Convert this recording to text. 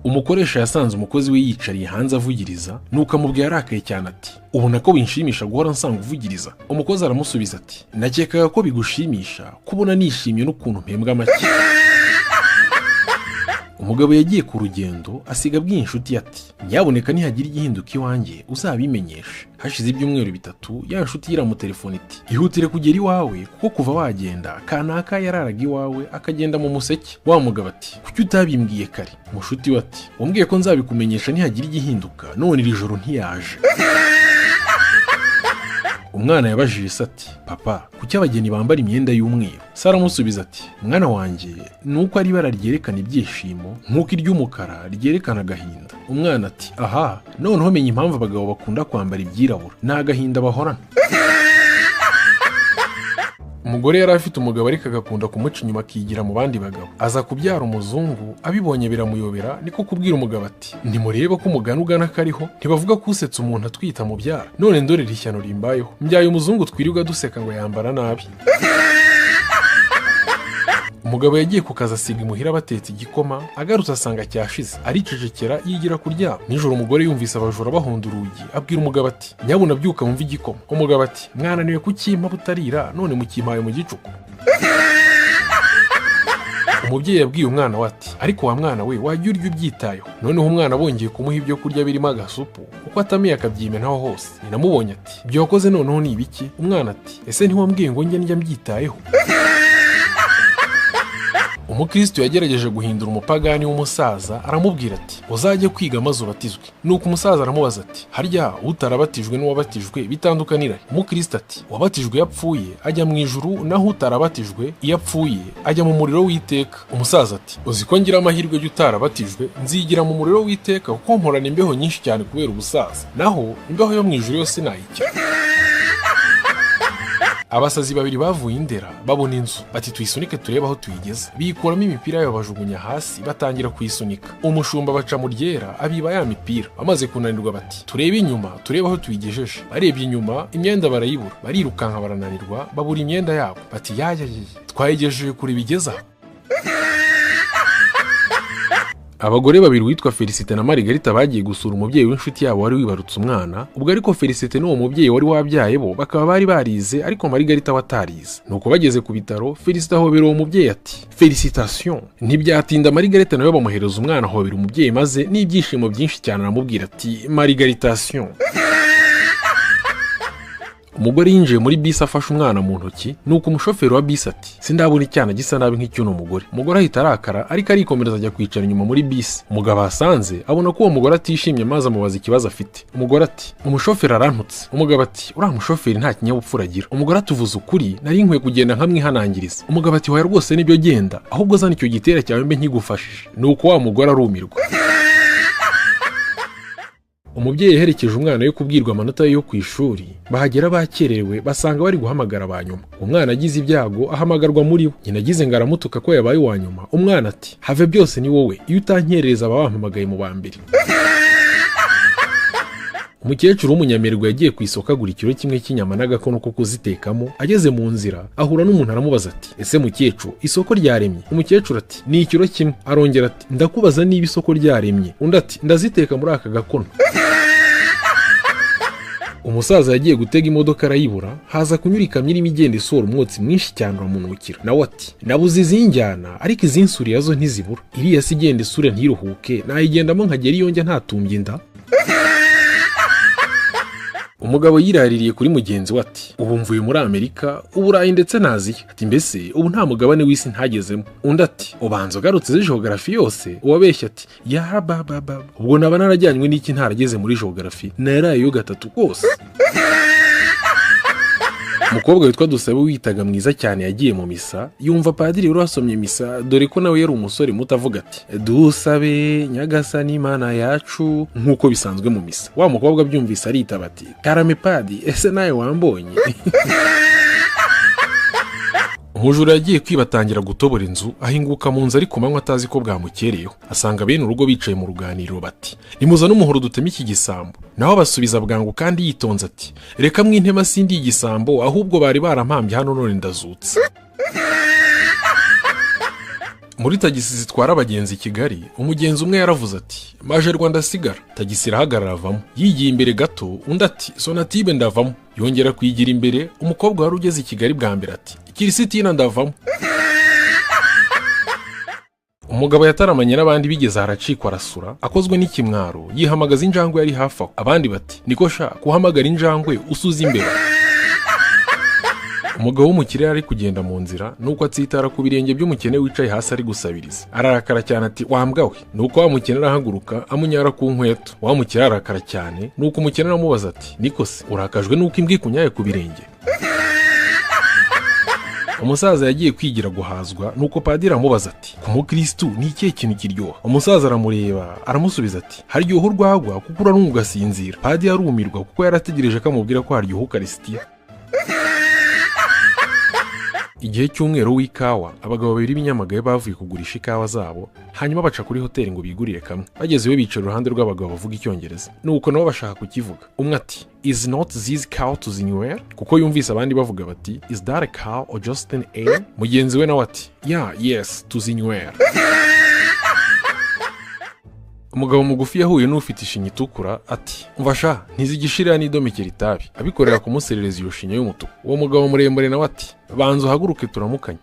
umukoresha yasanze umukozi we yicariye hanze avugiriza nuko amubwiye arakaye cyane ati ubona ko binshimisha guhora nsanga uvugiriza. Umukozi aramusubiza ati nakekaga ko bigushimisha kubona nishimye n'ukuntu mpembwa make. Umugabo yagiye ku rugendo asiga abwiye inshuti ati nyaboneka nihagira igihinduka iwanjye uzabimenyesha. Hashize ibyumweru bitatu ya nshuti iramutelefona iti ihutire kugera iwawe kuko kuva wagenda kanaka yararaga iwawe akagenda mu museke. Wa mugabo ati kuki utabimbwiye kare? Umushuti we ati wambwiye ko nzabikumenyesha nihagira igihinduka none iri joro ntiyaje. Umwana yabajije se ati papa kuki abageni bambara imyenda y'umweru? Sara aramusubiza ati mwana wanjye nuko ari ibara ryerekana ibyishimo nk'uko iry'umukara ryerekana agahinda. Umwana ati aha noneho menya impamvu abagabo bakunda kwambara ibyirabura, ni agahinda bahorana. Umugore yari afite umugabo ariko agakunda kumuca inyuma akigira mu bandi bagabo. Aza kubyara umuzungu, abibonye biramuyobera niko kubwira umugabo ati ntimureba ko umugani ugana kariho, ntibavuga ko usetsa umuntu atwita mu byara, none ndorera ishyano rimbayeho, mbyaye umuzungu twirirwa duseka ngo yambara nabi. Umugabo yagiye ku kazi asiga imuhira batetse igikoma, agarutse asanga cyashize, aricecekera yigira kuryama. Nijoro umugore yumvise abajura bahonda urugi, abwira umugabo ati nyabuna byuka wumve igikoma. Umugabo ati mwananiwe kukimpa butarira none mukimpaye mu gicuku. Umubyeyi yabwiye umwana we ati ariko wa mwana we wajya urya ubyitayeho. Noneho umwana bongeye kumuha ibyo kurya birimo agasupu kuko atamiye akabyimena hose. Ninamubonye ati ibyo wakoze noneho ni ibiki? Umwana ati ese ntiwambwiye ngo njye ndya mbyitayeho? Umukristo yagerageje guhindura umupagani w'umusaza, aramubwira ati uzajye kwiga maze ubatizwe. Nuko umusaza aramubaza ati harya utarabatijwe n'uwabatijwe bitandukanira? Umukristo ati wabatijwe yapfuye ajya mu ijuru, naho utarabatijwe yapfuye ajya mu muriro w'iteka. Umusaza ati uzi ko ngira amahirwe y'utarabatijwe nzigira mu muriro w'iteka kuko mporana imbeho nyinshi cyane kubera ubusaza, naho imbeho yo mu ijuru yose nayikira. Abasazi babiri bavuye Indera babona inzu bati tuyisunike turebe aho tuyigeze. Bikuramo imipira yabo bajugunya hasi batangira kuyisunika. Umushumba baca mu ryera abiba ya mipira. Bamaze kunanirwa bati turebe inyuma turebe aho tuyigejeje. Barebye inyuma imyenda barayibura, barirukanka barananirwa babura imyenda yabo. Bati yayaye twayigejeje kuri bigeza. Abagore babiri witwa Felicite na Margarita bagiye gusura umubyeyi w'inshuti yabo wari wibarutse umwana. Ubwo ariko Felicite n'uwo mubyeyi wari wabyaye bo bakaba bari barize ariko Margarita watarize. Nuko bageze ku bitaro Felicite ahobera uwo mubyeyi ati Felicitation. Ntibyatinda Margarita nawe bamuhereza umwana ahobera umubyeyi maze n'ibyishimo byinshi cyane aramubwira ati Margaritation. Umugore yinjiye muri bisi afashe umwana mu ntoki, nuko umushoferi wa bisi ati sindabona icyana gisa nabi nk'icyuno mugore. Umugore ahita arakara ariko arikomereza ajya kwicara inyuma muri bisi. Umugabo asanze abona ko uwo mugore atishimye maze amubaza ikibazo afite. Umugore ati umushoferi arantutse. Umugabo ati uriya mushoferi nta kinyabupfura agira. Umugore atuvuza ukuri nari nkwiye kugenda nkamwihanangiriza. Umugabo ati hoya rwose nibyo genda ahubwo zana icyo gitera cyawe mbe nkigufashije. Nuko wa mugore arumirwa. Umubyeyi yaherekeje umwana yo kubwirwa amanota yo ku ishuri, bahagera bakerewe basanga bari guhamagara abanyuma. Umwana agize ibyago ahamagarwa muri bo. Nyina agize ngo aramutuka ko yabaye uwa nyuma. Umwana ati have byose ni wowe, iyo utankerereza aba wampamagaye mu bambere. Umukecuru w'umunyamerwe yagiye ku isoko agura ikiro kimwe cy'inyama n'agakono ko kuzitekamo. Ageze mu nzira ahura n'umuntu aramubaza ati ese mukecuru isoko ryaremye? Umukecuru ati ni ikiro kimwe. Arongera ati ndakubaza niba isoko ryaremye. Undi ati ndaziteka muri aka gakono. Umusaza yagiye gutega imodoka arayibura, haza kunyura ikamyo irimo igenda isohora umwotsi mwinshi cyane uramunukira. Nawe ati nabuze izinjyana ariko izinsuriye zo ntizibura. Iriya si igenda isure ntiruhuke nayigendamo nkagera iyo njya ntatumbye inda. Umugabo yiraririye kuri mugenzi we ati ubu mvuye muri Amerika, Uburayi ndetse na Aziya. Ati mbese ubu nta mugabane w'isi ntagezemo. Undi ati ubanza ugarutse geography yose. Uwabeshya ati ya baba ubwo naba narajyanywe n'iki ntarageze muri geography, narayo gatatu kose. Umukobwa witwa Dusabe witaga mwiza cyane yagiye mu misa, yumva padiri yari asomye misa dore ko nawe yari umusore muto avuga ati dusabe nyagasani Imana yacu nk'uko bisanzwe mu misa. Wa mukobwa byumvise aritaba ati karame padi ese nawe wambonye? Umujura yagiye kwibatangira gutobora inzu, ahinguka mu nzu ariko manywa atazi ko bwamukereyeho. Asanga bene urugo bicaye mu ruganiriro bati nimuza n'umuhoro duteme iki gisambo. Naho basubiza bwangu kandi yitonze ati reka mwintema sindi igisambo ahubwo bari barampambye hano none ndazutse. Muri tagisi zitwara abagenzi i Kigali, umugenzi umwe yaravuze ati maje Rwanda sigara. Tagisi irahagarara avamo, yigiye imbere gato undi ati Sonatibe ndavamo. Yongera kwigira imbere, umukobwa wari ugeze i Kigali bwa mbere ati Kirisitina ndavamo. Umugabo yataramanye n'abandi bigeze haracikwa arasura, akozwe n'ikimwaro, yihamagaza injangwe yari hafi aho. Abandi bati niko sha kuhamagara injangwe usuza imbeba. Umugabo w'umukire ari kugenda mu nzira nuko atsitara ku birenge by'umukene wicaye hasi ari gusabiriza. Ararakara cyane ati wambwa we. Nuko wamukene arahaguruka amunyara ku nkweto. Wamukire arakara cyane nuko umukene aramubaza ati niko se urakajwe nuko imbwa ikunyaye ku birenge? Umusaza yagiye kwigira guhazwa nuko padiri amubaza ati ku mukristo ni ikihe kintu kiryoha? Umusaza aramureba aramusubiza ati haryoha urwagwa kuko urarunga ugasinzira. Padiri arumirwa kuko yarategereje ko amubwira ko haryoha Ukaristiya. Igihe cy'umwero w'ikawa, abagabo babiri b'inyamagaye bavuye kugurisha ikawa zabo, hanyuma baca kuri hoteli ngo bigurire kamwe. Bagezeyo bicara uruhande rw'abagabo bavuga icyongereza, nuko nabo bashaka kukivuga. Umwe ati is not this cow to the nywhere? Kuko yumvise abandi bavuga bati is that a cow or just an ale? Mugenzi we nawe ati yes to the nywhere. Umugabo mugufi yahuye n'ufite ishinya itukura ati umva sha ntizigishirira n'idomekera itabi. Abikorera kumuserereza iyo shinya y'umutuku. Uwo mugabo muremure nawe ati banza uhaguruke turamukanye.